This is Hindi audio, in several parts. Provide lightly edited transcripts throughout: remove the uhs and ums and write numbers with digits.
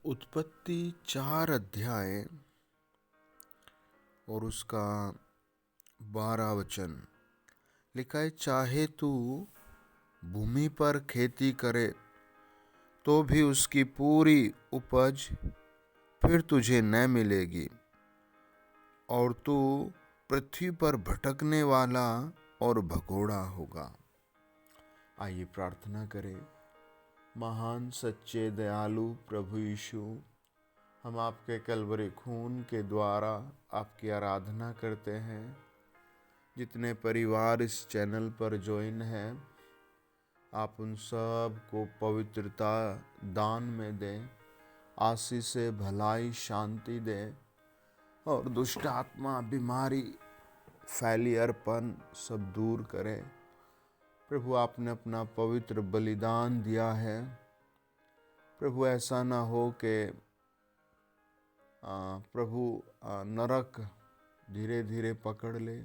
उत्पत्ति 4 अध्याय और उसका 12 वचन लिखा है। चाहे तू भूमि पर खेती करे तो भी उसकी पूरी उपज फिर तुझे न मिलेगी, और तू पृथ्वी पर भटकने वाला और भगोड़ा होगा। आइए प्रार्थना करें। महान सच्चे दयालु प्रभु यीशु, हम आपके कलवरी खून के द्वारा आपकी आराधना करते हैं। जितने परिवार इस चैनल पर ज्वाइन हैं, आप उन सब को पवित्रता दान में दें, आशीष से भलाई शांति दें, और दुष्ट आत्मा बीमारी फैलियरपन सब दूर करें। प्रभु, आपने अपना पवित्र बलिदान दिया है। प्रभु, ऐसा ना हो कि प्रभु नरक धीरे धीरे पकड़ ले,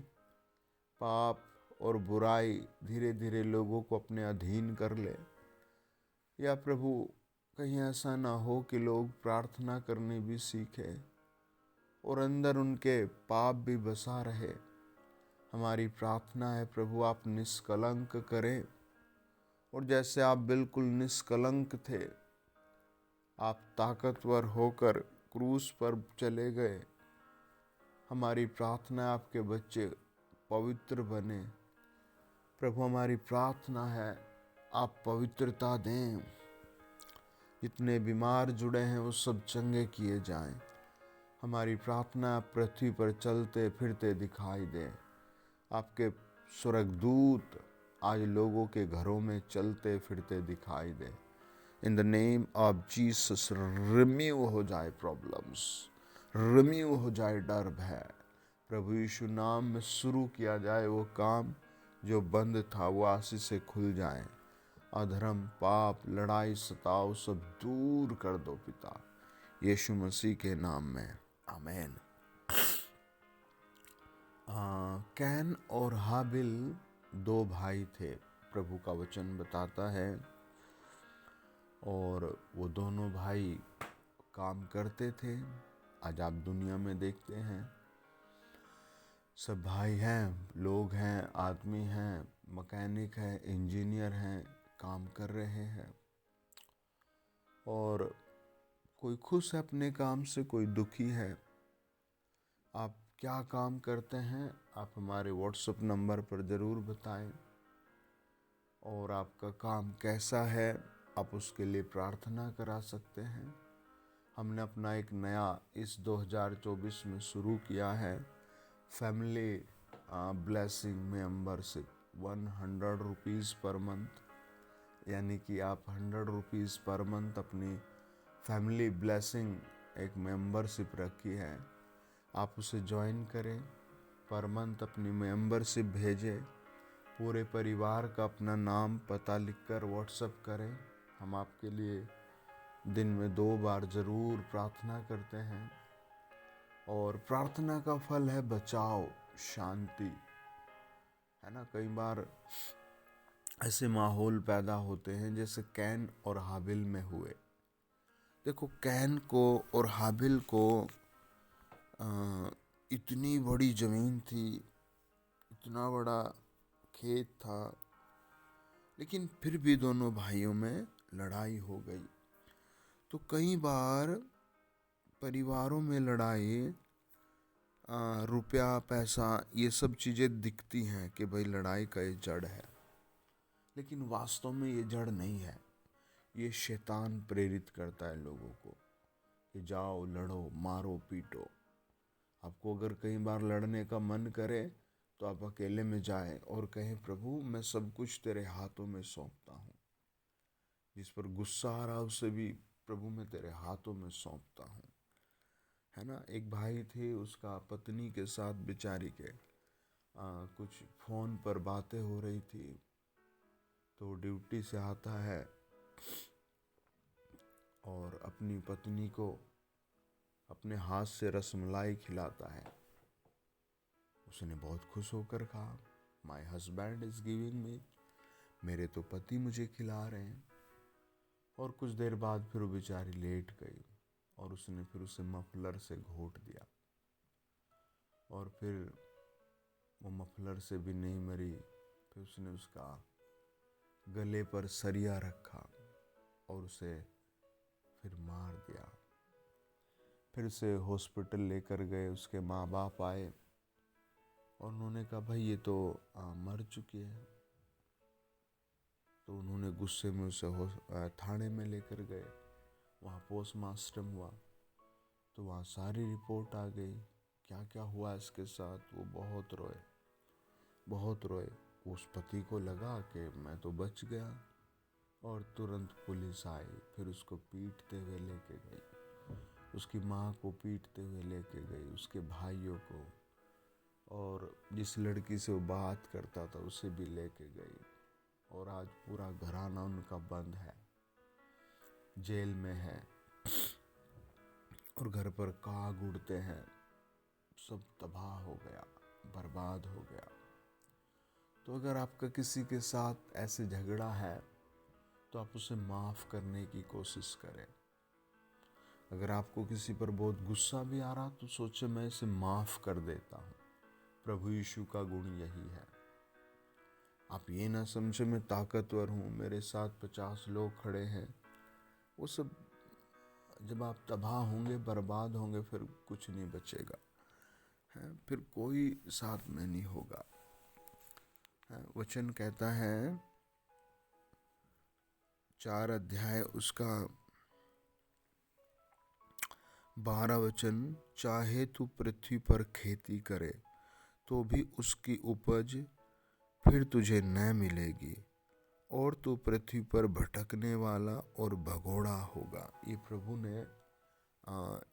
पाप और बुराई धीरे धीरे लोगों को अपने अधीन कर ले, या प्रभु कहीं ऐसा ना हो कि लोग प्रार्थना करने भी सीखे और अंदर उनके पाप भी बसा रहे। हमारी प्रार्थना है प्रभु, आप निष्कलंक करें, और जैसे आप बिल्कुल निष्कलंक थे, आप ताकतवर होकर क्रूस पर चले गए। हमारी प्रार्थना आपके बच्चे पवित्र बने। प्रभु, हमारी प्रार्थना है आप पवित्रता दें। जितने बीमार जुड़े हैं वो सब चंगे किए जाएं। हमारी प्रार्थना आप पृथ्वी पर चलते फिरते दिखाई दें। आपके स्वर्गदूत आज लोगों के घरों में चलते फिरते दिखाई दें। In the name of Jesus रिम्यू हो जाए प्रॉब्लम्स, रिम्यू हो जाए डर भय। प्रभु यीशु नाम में शुरू किया जाए वो काम जो बंद था, वो आशीष से खुल जाए। अधर्म, पाप, लड़ाई, सताव सब दूर कर दो पिता, यीशु मसीह के नाम में, आमीन। कैन और हाबिल 2 भाई थे, प्रभु का वचन बताता है। और वो दोनों भाई काम करते थे। आज आप दुनिया में देखते हैं सब भाई हैं, लोग हैं, आदमी हैं, मैकेनिक हैं, इंजीनियर हैं, काम कर रहे हैं, और कोई खुश है अपने काम से, कोई दुखी है। आप क्या काम करते हैं, आप हमारे व्हाट्सएप नंबर पर ज़रूर बताएं, और आपका काम कैसा है आप उसके लिए प्रार्थना करा सकते हैं। हमने अपना एक नया इस 2024 में शुरू किया है, family blessing membership 100 rupees per month, यानी कि आप 100 रुपीज़ पर मंथ अपनी फैमिली ब्लेसिंग एक मेंबरशिप रखी है। आप उसे ज्वाइन करें, पर मंथ अपनी मेंबरशिप भेजें, पूरे परिवार का अपना नाम पता लिखकर व्हाट्सएप करें। हम आपके लिए दिन में 2 बार ज़रूर प्रार्थना करते हैं, और प्रार्थना का फल है बचाव, शांति, है ना। कई बार ऐसे माहौल पैदा होते हैं जैसे कैन और हाबिल में हुए। देखो, कैन को और हाबिल को इतनी बड़ी ज़मीन थी, इतना बड़ा खेत था, लेकिन फिर भी दोनों भाइयों में लड़ाई हो गई। तो कई बार परिवारों में लड़ाई रुपया, पैसा, ये सब चीज़ें दिखती हैं कि भाई लड़ाई का ये जड़ है, लेकिन वास्तव में ये जड़ नहीं है। ये शैतान प्रेरित करता है लोगों को कि जाओ लड़ो, मारो, पीटो। आपको अगर कई बार लड़ने का मन करे तो आप अकेले में जाएं और कहें, प्रभु मैं सब कुछ तेरे हाथों में सौंपता हूँ। जिस पर गुस्सा आ रहा उसे भी प्रभु मैं तेरे हाथों में सौंपता हूँ, है ना। एक भाई थे, उसका पत्नी के साथ बेचारी के कुछ फ़ोन पर बातें हो रही थी। तो ड्यूटी से आता है और अपनी पत्नी को अपने हाथ से रसमलाई खिलाता है। उसने बहुत खुश होकर कहा, my husband is giving me, मेरे तो पति मुझे खिला रहे हैं। और कुछ देर बाद फिर वो बेचारी लेट गई। और उसने फिर उसे मफलर से घोट दिया। और फिर वो मफलर से भी नहीं मरी, फिर उसने उसका गले पर सरिया रखा और उसे फिर मार दिया। फिर उसे हॉस्पिटल लेकर गए, उसके माँ बाप आए और उन्होंने कहा भाई ये तो मर चुकी है। तो उन्होंने गुस्से में उसे थाने में लेकर गए। वहाँ पोस्टमार्टम हुआ तो वहाँ सारी रिपोर्ट आ गई, क्या क्या हुआ इसके साथ। वो बहुत रोए, बहुत रोए। उस पति को लगा कि मैं तो बच गया, और तुरंत पुलिस आई, फिर उसको पीटते हुए लेके गई, उसकी माँ को पीटते हुए लेके गई, उसके भाइयों को, और जिस लड़की से वो बात करता था उसे भी लेके गई। और आज पूरा घराना उनका बंद है, जेल में है, और घर पर काग उड़ते हैं। सब तबाह हो गया, बर्बाद हो गया। तो अगर आपका किसी के साथ ऐसे झगड़ा है तो आप उसे माफ़ करने की कोशिश करें। अगर आपको किसी पर बहुत गुस्सा भी आ रहा तो सोचे मैं इसे माफ़ कर देता हूँ। प्रभु यीशु का गुण यही है। आप ये ना समझे मैं ताकतवर हूँ, मेरे साथ 50 लोग खड़े हैं। वो सब जब आप तबाह होंगे, बर्बाद होंगे, फिर कुछ नहीं बचेगा, है, फिर कोई साथ में नहीं होगा। वचन कहता है 4 अध्याय उसका 12 वचन, चाहे तू पृथ्वी पर खेती करे तो भी उसकी उपज फिर तुझे न मिलेगी, और तू पृथ्वी पर भटकने वाला और भगोड़ा होगा। ये प्रभु ने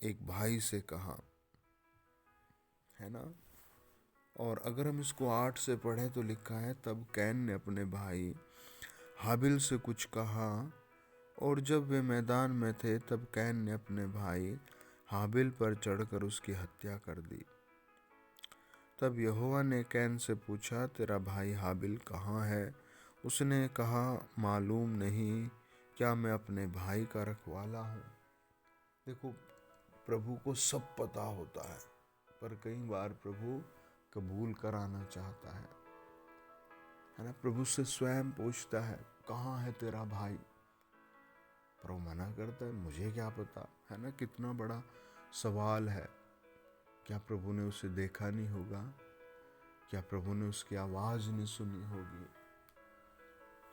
एक भाई से कहा है ना। और अगर हम इसको 8 से पढ़ें तो लिखा है, तब कैन ने अपने भाई हाबिल से कुछ कहा, और जब वे मैदान में थे तब कैन ने अपने भाई हाबिल पर चढ़कर उसकी हत्या कर दी। तब यहोवा ने कैन से पूछा, तेरा भाई हाबिल कहाँ है? उसने कहा, मालूम नहीं, क्या मैं अपने भाई का रखवाला हूँ? देखो, प्रभु को सब पता होता है, पर कई बार प्रभु कबूल कराना चाहता है ना। प्रभु से स्वयं पूछता है, कहाँ है तेरा भाई? पर वो मना करता है, मुझे क्या पता, है ना। कितना बड़ा सवाल है। क्या प्रभु ने उसे देखा नहीं होगा? क्या प्रभु ने उसकी आवाज नहीं सुनी होगी?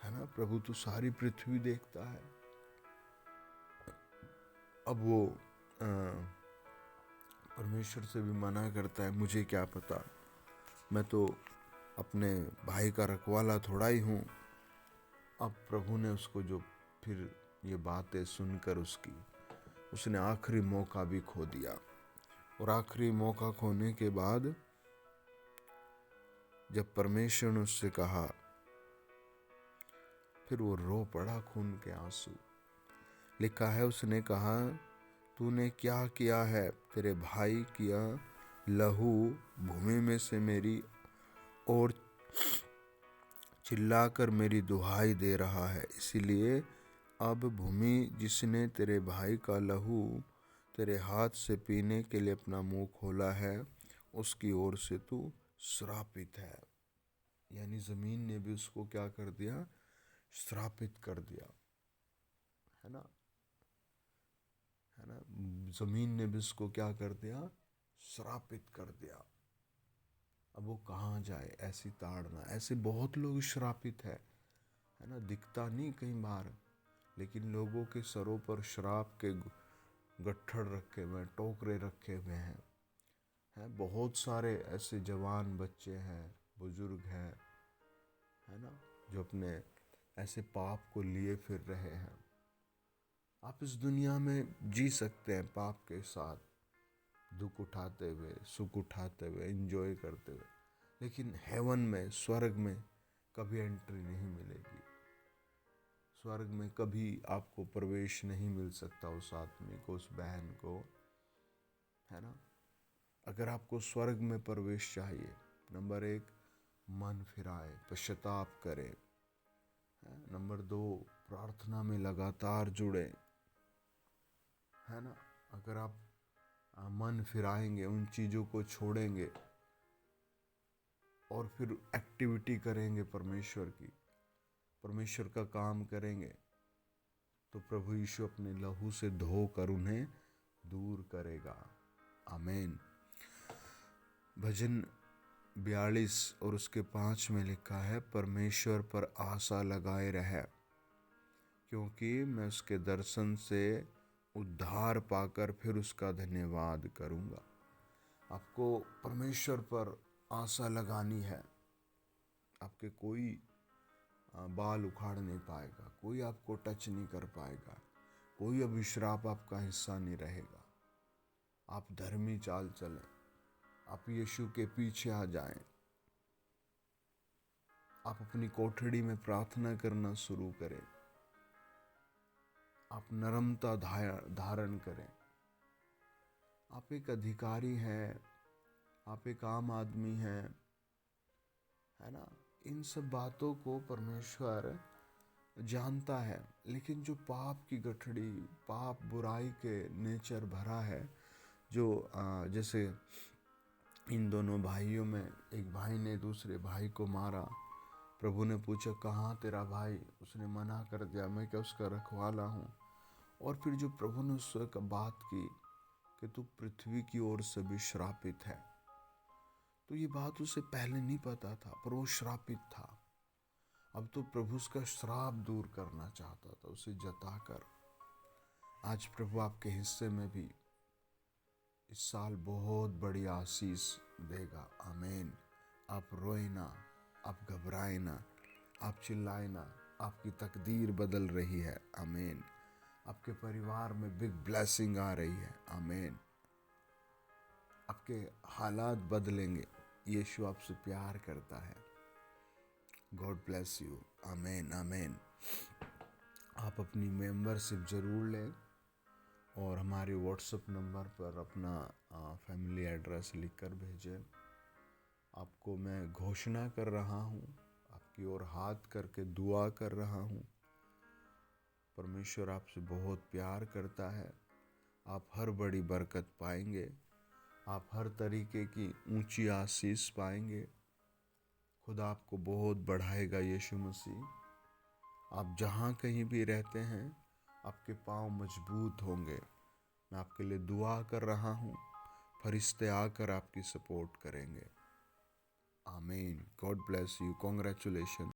है ना। प्रभु तो सारी पृथ्वी देखता है। अब वो परमेश्वर से भी मना करता है, मुझे क्या पता, मैं तो अपने भाई का रखवाला थोड़ा ही हूँ। अब प्रभु ने उसको जो फिर ये बातें सुनकर उसने आखिरी मौका भी खो दिया। और आखिरी मौका खोने के बाद जब परमेश्वर ने उससे कहा, फिर वो रो पड़ा खून के आंसू। लिखा है, उसने कहा, तूने क्या किया है? तेरे भाई किया लहू भूमि में से मेरी और चिल्लाकर मेरी दुहाई दे रहा है। इसीलिए अब भूमि जिसने तेरे भाई का लहू तेरे हाथ से पीने के लिए अपना मुंह खोला है, उसकी ओर से तू श्रापित है। यानी जमीन ने भी उसको क्या कर दिया? श्रापित कर दिया, है ना। जमीन ने भी उसको क्या कर दिया? श्रापित कर दिया। अब वो कहाँ जाए? ऐसी ताड़ना। ऐसे बहुत लोग श्रापित है ना। दिखता नहीं कई बार, लेकिन लोगों के सरों पर श्राप के गट्ठड़ रखे हुए, टोकरे रखे हुए हैं। बहुत सारे ऐसे जवान बच्चे हैं, बुजुर्ग हैं, है ना, जो अपने ऐसे पाप को लिए फिर रहे हैं। आप इस दुनिया में जी सकते हैं पाप के साथ, दुख उठाते हुए, सुख उठाते हुए, एंजॉय करते हुए, लेकिन हेवन में, स्वर्ग में कभी एंट्री नहीं मिलेगी। स्वर्ग में कभी आपको प्रवेश नहीं मिल सकता उस आदमी को, उस बहन को, है ना। अगर आपको स्वर्ग में प्रवेश चाहिए, नंबर 1 मन फिराए, पश्चाताप करें। नंबर 2 प्रार्थना में लगातार जुड़े, है ना। अगर आप मन फिराएंगे, उन चीज़ों को छोड़ेंगे और फिर एक्टिविटी करेंगे परमेश्वर का काम करेंगे, तो प्रभु यीशु अपने लहू से धोकर उन्हें दूर करेगा। आमीन। भजन 42 और उसके 5 में लिखा है, परमेश्वर पर आशा लगाए रहे, क्योंकि मैं उसके दर्शन से उद्धार पाकर फिर उसका धन्यवाद करूँगा। आपको परमेश्वर पर आशा लगानी है। आपके कोई बाल उखाड़ नहीं पाएगा, कोई आपको टच नहीं कर पाएगा, कोई अभिश्राप आपका हिस्सा नहीं रहेगा। आप धर्मी चाल चलें, आप यीशु के पीछे आ जाएं, आप अपनी कोठड़ी में प्रार्थना करना शुरू करें, आप नरमता धारण करें। आप एक अधिकारी हैं, आप एक आम आदमी हैं, है ना। इन सब बातों को परमेश्वर जानता है, लेकिन जो पाप की गठड़ी, पाप बुराई के नेचर भरा है, जो जैसे इन दोनों भाइयों में एक भाई ने दूसरे भाई को मारा। प्रभु ने पूछा, कहाँ तेरा भाई? उसने मना कर दिया, मैं क्या उसका रखवाला हूँ। और फिर जो प्रभु ने उससे बात की कि तू पृथ्वी की ओर से भी श्रापित है, तो ये बात उसे पहले नहीं पता था, पर वो श्रापित था। अब तो प्रभु उसका श्राप दूर करना चाहता था, उसे जताकर। आज प्रभु आपके हिस्से में भी इस साल बहुत बड़ी आशीष देगा। आमीन। आप रोए ना, आप घबराए ना, आप चिल्लाए ना, आपकी तकदीर बदल रही है। आमीन। आपके परिवार में बिग ब्लेसिंग आ रही है। आमीन। आपके हालात बदलेंगे। यीशु आपसे प्यार करता है। God bless you. आमीन आमीन। आप अपनी मेंबरशिप ज़रूर लें और हमारे व्हाट्सएप नंबर पर अपना फैमिली एड्रेस लिखकर भेजें। आपको मैं घोषणा कर रहा हूँ, आपकी ओर हाथ करके दुआ कर रहा हूँ। परमेश्वर आपसे बहुत प्यार करता है। आप हर बड़ी बरकत पाएंगे, आप हर तरीके की ऊंची आशीष पाएंगे। खुदा आपको बहुत बढ़ाएगा। यीशु मसीह, आप जहाँ कहीं भी रहते हैं, आपके पांव मजबूत होंगे। मैं आपके लिए दुआ कर रहा हूँ, फरिश्ते आकर आपकी सपोर्ट करेंगे। आमीन। God bless you. कॉन्ग्रेचुलेशन।